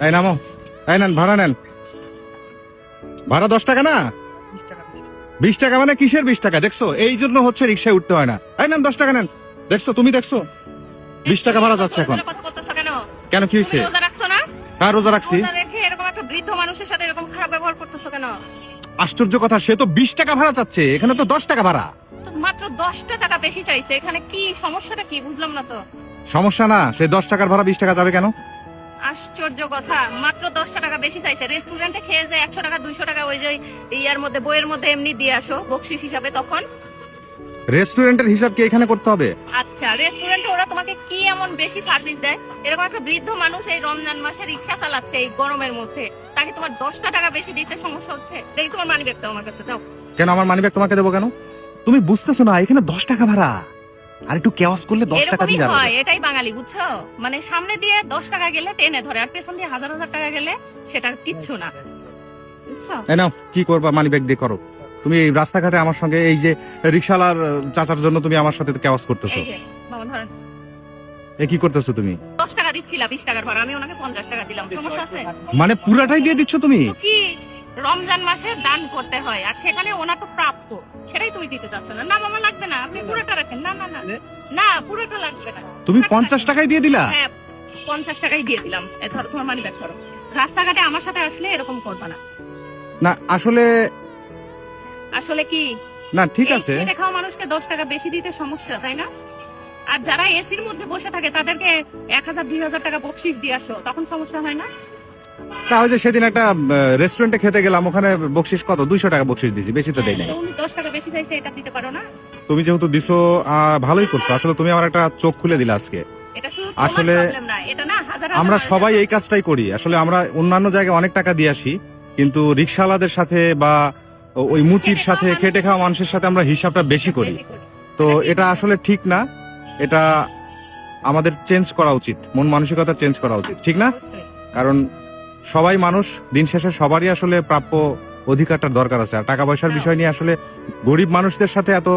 এই নামো, এই নেন ভাড়া নেন। ভাড়া 10 টাকা না, 20 টাকা। মানে কিসের 20 টাকা? দেখছো, এই জন্য হচ্ছে রিক্সায় উঠতে হয় না। এই নেন 10 টাকা নেন। দেখছো, তুমি দেখছো 20 টাকা ভাড়া যাচ্ছে এখন। কথা বলতেছো কেন? কেন, কি হয়েছে? তুমি রোজা রাখছো না? হ্যাঁ, রোজা রাখছি। রোজা রেখে এরকম একটা বৃদ্ধ মানুষের সাথে এরকম খারাপ ব্যবহার করতেছো কেন? আশ্চর্য কথা, সে তো 20 টাকা ভাড়া চাচ্ছে, এখানে তো 10 টাকা ভাড়া। তো মাত্র 10টা টাকা বেশি চাইছে, এখানে কি সমস্যাটা কি বুঝলাম না তো। সমস্যা না, সে 10 টাকার ভাড়া 20 টাকা যাবে কেন? আশ্চর্য কথা, মাত্র 10টা টাকা বেশি চাইছে। রেস্টুরেন্টে খেয়ে যায় 100 টাকা 200 টাকা ওই যে ইয়ার মধ্যে বইয়ের মধ্যে এমনি দিয়ে আসো বকশিস হিসাবে, তখন রেস্টুরেন্টের হিসাব কি এখানে করতে হবে? আচ্ছা রেস্টুরেন্টে ওরা তোমাকে কি এমন বেশি সার্ভিস দেয়? এরকম একটা বৃদ্ধ মানুষ এই রমজান মাসে রিক্সা চালাচ্ছে এই গরমের মধ্যে, তাকে তোমার 10টা টাকা বেশি দিতে সমস্যা হচ্ছে? দেখি তোমার মানি ব্যাগটা আমার কাছে দাও। কেন আমার মানিব্যাগ তোমাকে দেবো কেন? তুমি বুঝতেছো না, এখানে 10 টাকা ভাড়া, আর একটু কেওয়াস করলে 10 টাকা এরকমই দিয়ে যাবে। হয়, এটাই বাঙালি, বুঝছো? মানে সামনে দিয়ে 10 টাকা গেলে টেনে ধরে, আর পেছন দিয়ে হাজার হাজার টাকা গেলে সেটার কিচ্ছু না, বুঝছো? এই নাও, কি করবা, মানিব্যাগ দিয়ে করো। তুমি এই রাস্তাঘাটে আমার সঙ্গে এই যে রিকশালার চাচার জন্য তুমি আমার সাথে কেওয়াস করতেছো। এই যে বাবা ধরেন, এ কি করতেছো তুমি? 10 টাকা দিচ্ছিলা 20 টাকার ভাড়া, আমি ওনাকে 50 টাকা দিলাম, সমস্যা আছে? মানে পুরাটাই দিয়ে দিচ্ছ তুমি? তো কি, রমজান মাসে দান করতে হয়, আর সেখানে ওনার তো প্রাপ্য, সেটাই তুমি দিতে চাচ্ছ না। না মামা লাগবে না, আপনি পুরোটা রাখেন। না না না না, পুরোটা লাগবে না। তুমি 50 টাকায় দিয়ে দিলা? হ্যাঁ 50 টাকাই দিয়ে দিলাম। এই ধরো তোমার মানি ব্যাগ ধরো। রাস্তাঘাটে আমার সাথে আসলে এরকম করবা না। না আসলে, আসলে কি, না ঠিক আছে। খেটে খাওয়া মানুষকে 10 টাকা বেশি দিতে সমস্যা, তাই না? আর যারা এসির মধ্যে বসে থাকে তাদেরকে 1000 2000 টাকা বকশিশ দিয়ে আসো, তখন সমস্যা হয় না? তা ওই যে সেদিন একটা রেস্টুরেন্টে খেতে গেলাম, ওখানে বকশিস কত, 200 টাকা বকশিস দিছি, বেশি তো দেই নাই। তো উনি 10 টাকা বেশি চাইছে, এটা দিতে পারো না? তুমি যেহেতু দিছো, ভালোই করছো। আসলে তুমি আমার একটা চোখ খুলে দিলা আজকে। এটা শুধু আসলে তোমার প্রবলেম না, এটা না হাজার হাজার আমরা মানুষের সবাই প্রবলেম। এই কাজটাই করি। আসলে আমরা অন্যান্য জায়গায় অনেক টাকা দিয়ে আসি, কিন্তু রিক্সাওয়ালাদের সাথে বা ওই মুচির সাথে, খেটে খাওয়া মানুষের সাথে আমরা হিসাবটা বেশি করি। তো এটা আসলে ঠিক না, এটা আমাদের চেঞ্জ করা উচিত, মন মানসিকতা চেঞ্জ করা উচিত, ঠিক না? অবশ্যই। কারণ সবাই মানুষ, দিন শেষে সবারই আসলে প্রাপ্য অধিকারটার দরকার আছে। আর টাকা পয়সার বিষয় নিয়ে আসলে গরিব মানুষদের সাথে এত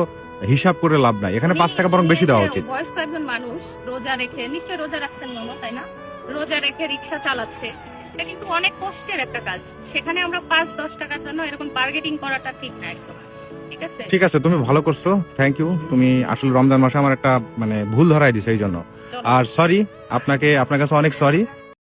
হিসাব করে লাভ নাই। এখানে 5 টাকা বরং বেশি দেওয়া উচিত। বয়স্ক একজন মানুষ রোজা রেখে, নিশ্চয় রোজা রাখছেন মামা, তাই না? রোজা রেখে রিক্সা চালাচ্ছে, এটা কিন্তু অনেক কষ্টের একটা কাজ। সেখানে আমরা 5-10 টাকার জন্য এরকম বার্গেটিং করাটা ঠিক না একদম, ঠিক আছে? ঠিক আছে, তুমি ভালো করছো, থ্যাংক ইউ। তুমি আসলে রমজান মাসে আমার একটা মানে ভুল ধরাই দিছো, এই জন্য। চলো। আর সরি, আপনার কাছে অনেক সরি।